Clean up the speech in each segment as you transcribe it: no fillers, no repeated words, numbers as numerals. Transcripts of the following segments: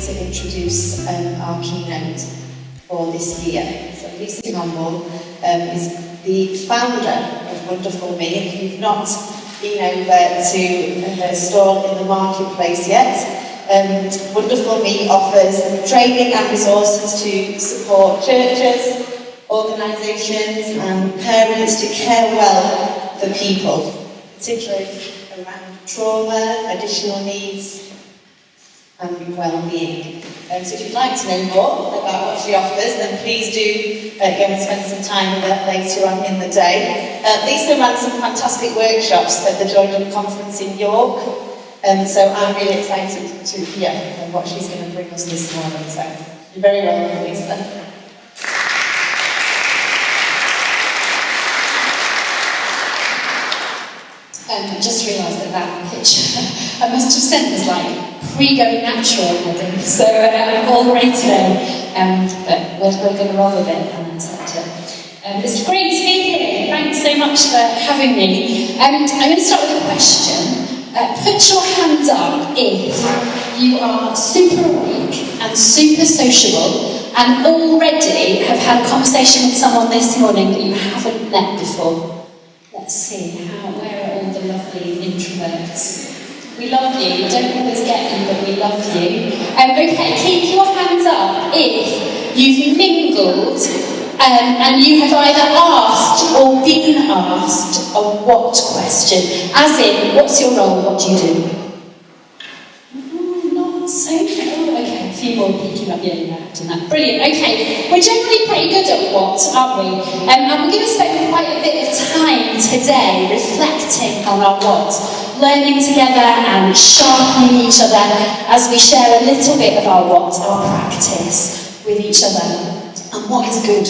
to introduce our keynote for this year. So Lisa Campbell is the founder of Wonderful Me. If you've not been over to her stall in the marketplace yet, Wonderful Me offers training and resources to support churches, organisations and parents to care well for people, particularly around trauma, additional needs and well-being. So if you'd like to know more about what she offers, then please do go and spend some time with her later on in the day. Lisa ran some fantastic workshops at the Jordan Conference in York, so I'm really excited to hear what she's going to bring us this morning. So you're very welcome, Lisa. I just realised that picture I must have sent was like pre-going natural, I think. So I'm all ready today, but we're going to roll with it and accept it. It's great to be here. Thanks so much for having me. I'm going to start with a question. Put your hands up if you are super awake and super sociable and already have had a conversation with someone this morning that you haven't met before. Let's see, where are all the lovely introverts? We love you, we don't always get you, but we love you. Okay, keep your hands up if you've mingled and you have either asked or been asked a what question. As in, what's your role, what do you do? Not so okay, a few more peeking up, yeah, you're acting that. Brilliant, okay. We're generally pretty good at what, aren't we? And we're going to spend quite a bit of time today reflecting on our what, learning together and sharpening each other as we share a little bit of our what, our practice with each other. And what is good.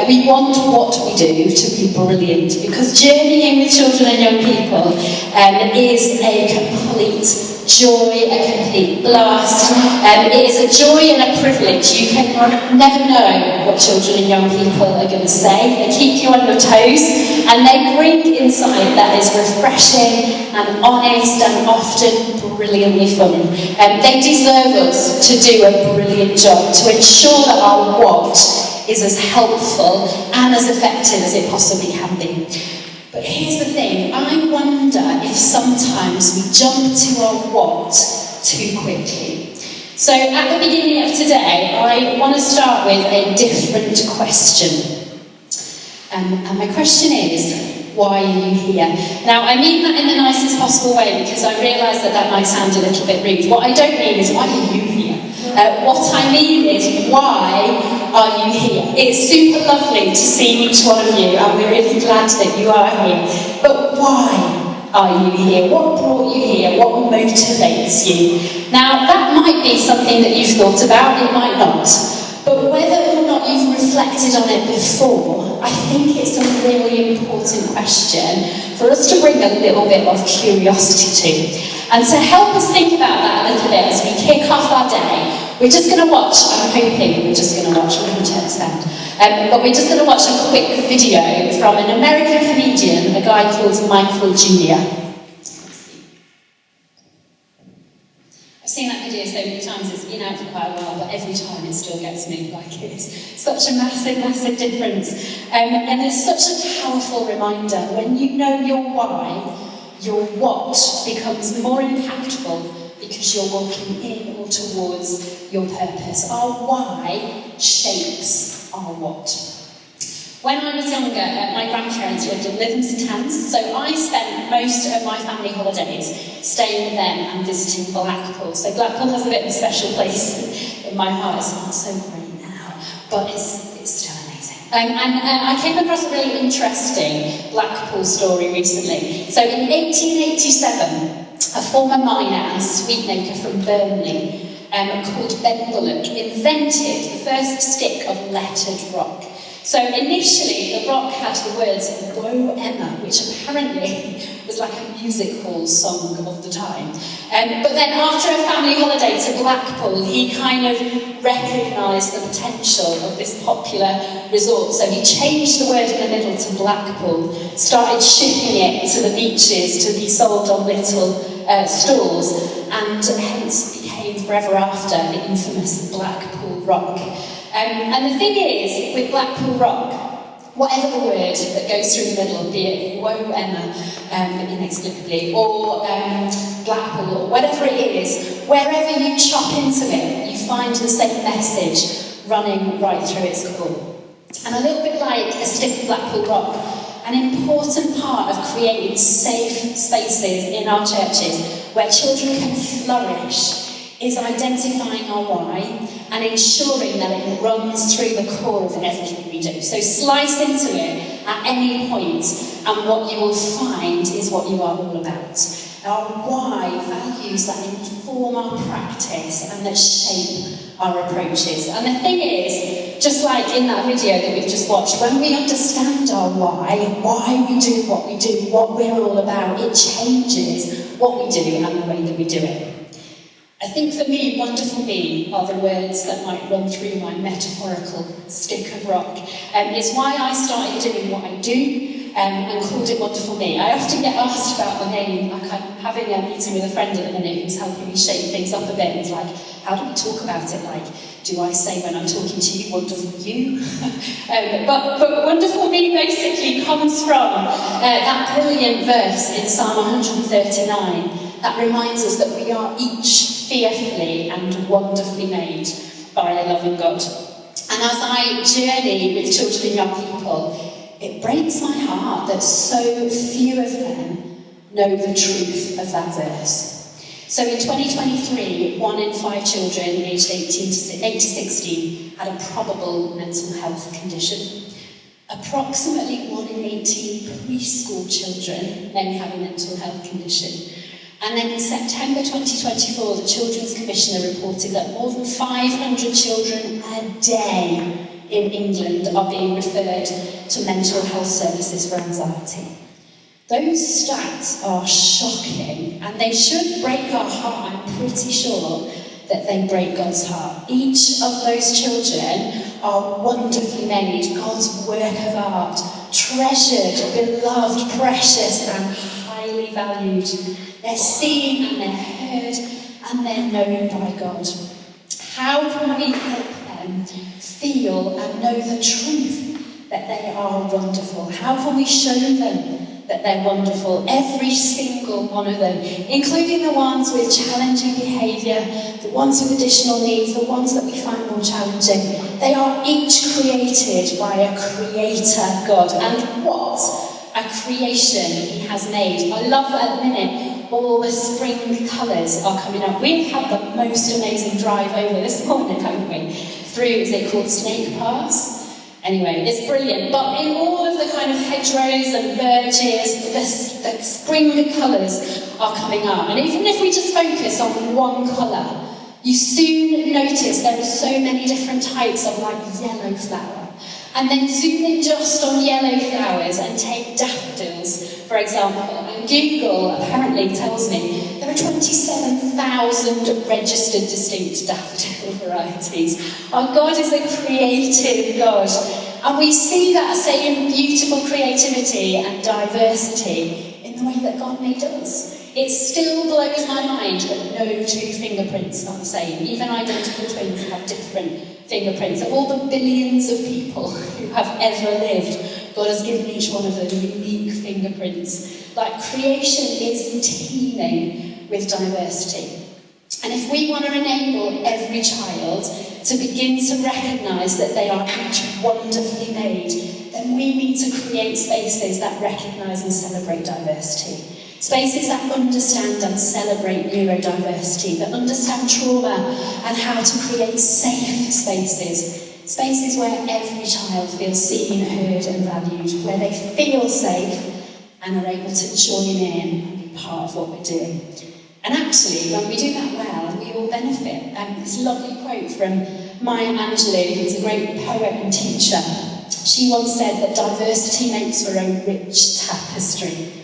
We want what we do to be brilliant, because journeying with children and young people is a complete joy, a complete blast. It is a joy and a privilege. You can never know what children and young people are going to say. They keep you on your toes, and they bring insight that is refreshing and honest and often brilliantly funny. They deserve us to do a brilliant job to ensure that our what is as helpful and as effective as it possibly can be. But here's the thing, I wonder if sometimes we jump to our what too quickly. So at the beginning of today, I want to start with a different question. And my question is, why are you here? Now, I mean that in the nicest possible way, because I realise that might sound a little bit rude. What I don't mean is, why are you here? What I mean is, why are you here? It's super lovely to see each one of you, and we're really glad that you are here. But why are you here? What brought you here? What motivates you? Now, that might be something that you've thought about, it might not. But whether or not you've reflected on it before, I think it's a really important question for us to bring a little bit of curiosity to. And to help us think about that a little bit as we kick off our day, we're just going to watch, I'm hoping we're just going to watch, we're going to check the sound, but we're just going to watch a quick video from an American comedian, a guy called Michael Jr. I've seen that video so many times, it's been out for quite a while, but every time it still gets me, like it's such a massive, massive difference. And it's such a powerful reminder, when you know your why, your what becomes more impactful because you're walking in or towards your purpose. Our why shapes our what. When I was younger, my grandparents lived in Livingston Thames, so I spent most of my family holidays staying with them and visiting Blackpool. So Blackpool has a bit of a special place in my heart. It's not so great now, but it's still amazing. And I came across a really interesting Blackpool story recently. So in 1887, a former miner and sweetmaker from Burnley called Ben Bullock invented the first stick of lettered rock. So initially, the rock had the words, "Woe Emma," which apparently was like a music hall song of the time. But then after a family holiday to Blackpool, he kind of recognised the potential of this popular resort. So he changed the word in the middle to Blackpool, started shipping it to the beaches to be sold on little stalls, and hence became forever after the infamous Blackpool Rock. And the thing is, with Blackpool Rock, whatever the word that goes through the middle, be it woe Emma, inexplicably, or Blackpool, or whatever it is, wherever you chop into it, you find the same message running right through its core. And a little bit like a stick of Blackpool Rock, an important part of creating safe spaces in our churches where children can flourish is identifying our why and ensuring that it runs through the core of everything we do. So slice into it at any point, and what you will find is what you are all about. Our why, values that inform our practice and that shape our approaches. And the thing is, just like in that video that we've just watched, when we understand our why we do, what we're all about, it changes what we do and the way that we do it. I think for me, wonderful me are the words that might run through my metaphorical stick of rock. It's why I started doing what I do and called it Wonderful Me. I often get asked about the name. Like I'm having a meeting with a friend at the minute who's helping me shape things up a bit. It's like, how do we talk about it? Like, do I say when I'm talking to you, Wonderful You? But Wonderful Me basically comes from that brilliant verse in Psalm 139 that reminds us that we are each fearfully and wonderfully made by a loving God. And as I journey with children and young people, it breaks my heart that so few of them know the truth of that verse. So in 2023, 1 in 5 children aged 8 to 16 had a probable mental health condition. Approximately 1 in 18 preschool children may have a mental health condition. And then in September 2024, the Children's Commissioner reported that more than 500 children a day in England are being referred to mental health services for anxiety. Those stats are shocking, and they should break our heart. I'm pretty sure that they break God's heart. Each of those children are wonderfully made, God's work of art, treasured, beloved, precious, and highly valued. They're seen and they're heard and they're known by God. How can we help them feel and know the truth that they are wonderful? How can we show them that they're wonderful? Every single one of them, including the ones with challenging behaviour, the ones with additional needs, the ones that we find more challenging, they are each created by a creator God. And what a creation he has made. I love that at the minute. All the spring colours are coming up. We've had the most amazing drive over this morning, haven't we? Through, is it called Snake Pass? Anyway, it's brilliant. But in all of the kind of hedgerows and verges, the spring colours are coming up. And even if we just focus on one colour, you soon notice there are so many different types of like yellow flower. And then zoom in just on yellow flowers and take daffodils, for example. And Google apparently tells me there are 27,000 registered distinct daffodil varieties. Our God is a creative God. And we see that same beautiful creativity and diversity in the way that God made us. It still blows my mind that no two fingerprints are the same. Even identical twins have different fingerprints. Of all the billions of people who have ever lived, God has given each one of them unique fingerprints. Like creation is teeming with diversity. And if we want to enable every child to begin to recognise that they are each wonderfully made, then we need to create spaces that recognise and celebrate diversity. Spaces that understand and celebrate neurodiversity, that understand trauma and how to create safe spaces. Spaces where every child feels seen, heard and valued, where they feel safe and are able to join in and be part of what we're doing. And actually, when we do that well, we all benefit. This lovely quote from Maya Angelou, who's a great poet and teacher. She once said that diversity makes for a rich tapestry.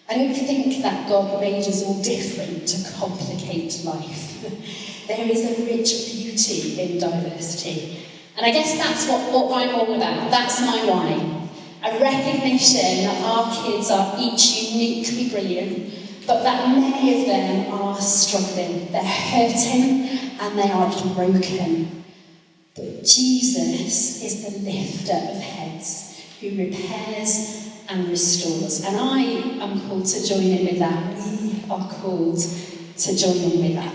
I don't think that God made us all different to complicate life. There is a rich beauty in diversity. And I guess that's what I'm all about. That's my why. A recognition that our kids are each uniquely brilliant, but that many of them are struggling. They're hurting and they are broken. But Jesus is the lifter of heads, who repairs and restores. And I am called to join in with that. We are called to join in with that.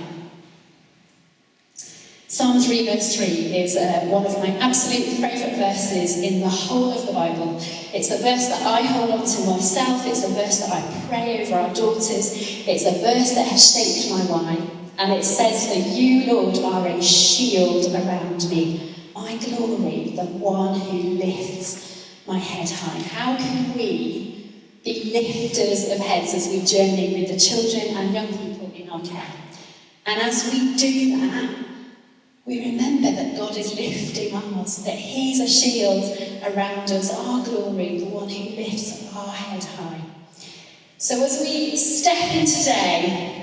Psalm 3 verse 3 is one of my absolute favourite verses in the whole of the Bible. It's the verse that I hold on to myself. It's the verse that I pray over our daughters. It's the verse that has shaped my life. And it says that you, Lord, are a shield around me, my glory, the one who lifts my head high. How can we be lifters of heads as we journey with the children and young people in our care? And as we do that, we remember that God is lifting us, that He's a shield around us, our glory, the one who lifts our head high. So as we step in today,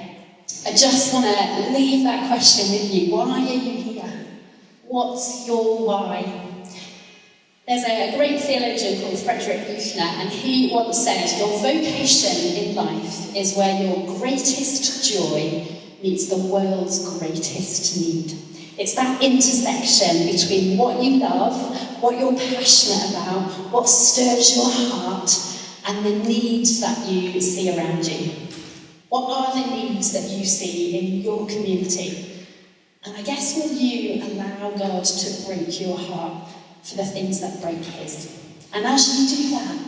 I just want to leave that question with you. Why are you here? What's your why? There's a great theologian called Frederick Buechner, and he once said, your vocation in life is where your greatest joy meets the world's greatest need. It's that intersection between what you love, what you're passionate about, what stirs your heart, and the needs that you see around you. What are the needs that you see in your community? And I guess will you allow God to break your heart for the things that break His? And as you do that,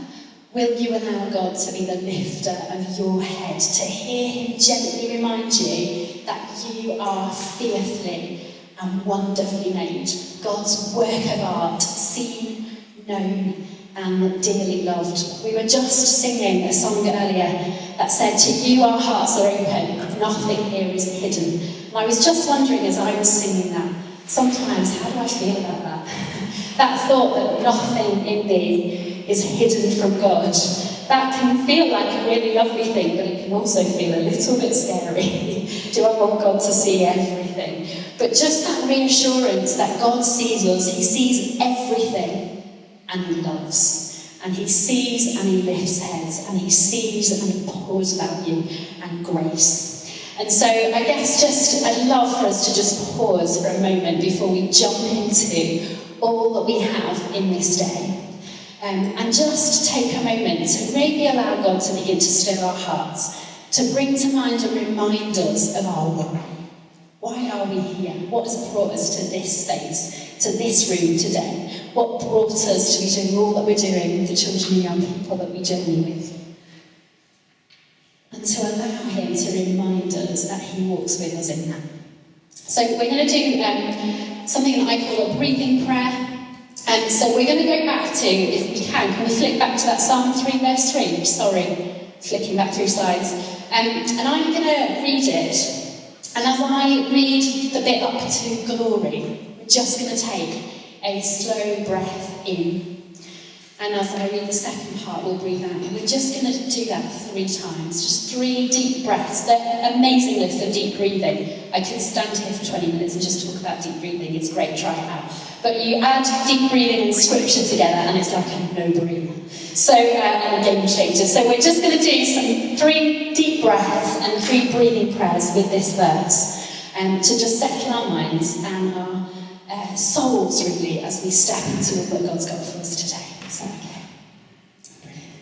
will you allow God to be the lifter of your head, to hear Him gently remind you that you are fearfully and wonderfully made, God's work of art, seen, known, and dearly loved. We were just singing a song earlier that said, to you our hearts are open, nothing here is hidden. And I was just wondering as I was singing that, sometimes how do I feel about that? That thought that nothing in me is hidden from God. That can feel like a really lovely thing, but it can also feel a little bit scary. Do I want God to see everything? But just that reassurance that God sees us, He sees everything, and He loves. And He sees and He lifts heads, and He sees and He pours value and grace. And so I guess I'd love for us to just pause for a moment before we jump into all that we have in this day. And just take a moment to maybe allow God to begin to stir our hearts, to bring to mind and remind us of our why. Why are we here? What has brought us to this space, to this room today? What brought us to be doing all that we're doing with the children and young people that we journey with? And to allow Him to remind us that He walks with us in that. So we're going to do something that I call a breathing prayer. And so we're going to go back to, if we can we flick back to that Psalm 3 verse 3? Sorry, flicking back through slides. And I'm going to read it. And as I read the bit up to glory, we're just going to take a slow breath in. And as I read the second part, we'll breathe out. And we're just going to do that 3 times. Just 3 deep breaths. They're an amazing list of deep breathing. I could stand here for 20 minutes and just talk about deep breathing. It's great, try it out. But you add deep breathing and scripture together, and it's like a no-brainer. So, and a game changer. So we're just going to do some 3 deep breaths and 3 breathing prayers with this verse, to just settle our minds and our souls, really, as we step into what God's got for us today. Is that okay? Brilliant.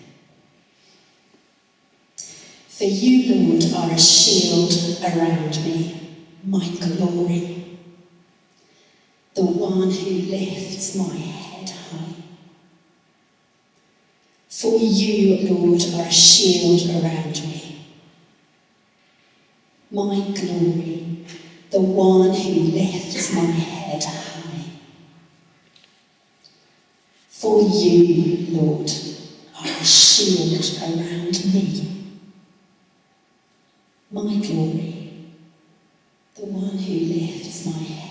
For you, Lord, are a shield around me, my glory, the one who lifts my head high. For you, Lord, are a shield around me, my glory, the one who lifts my head high. For you, Lord, are a shield around me, my glory, the one who lifts my head.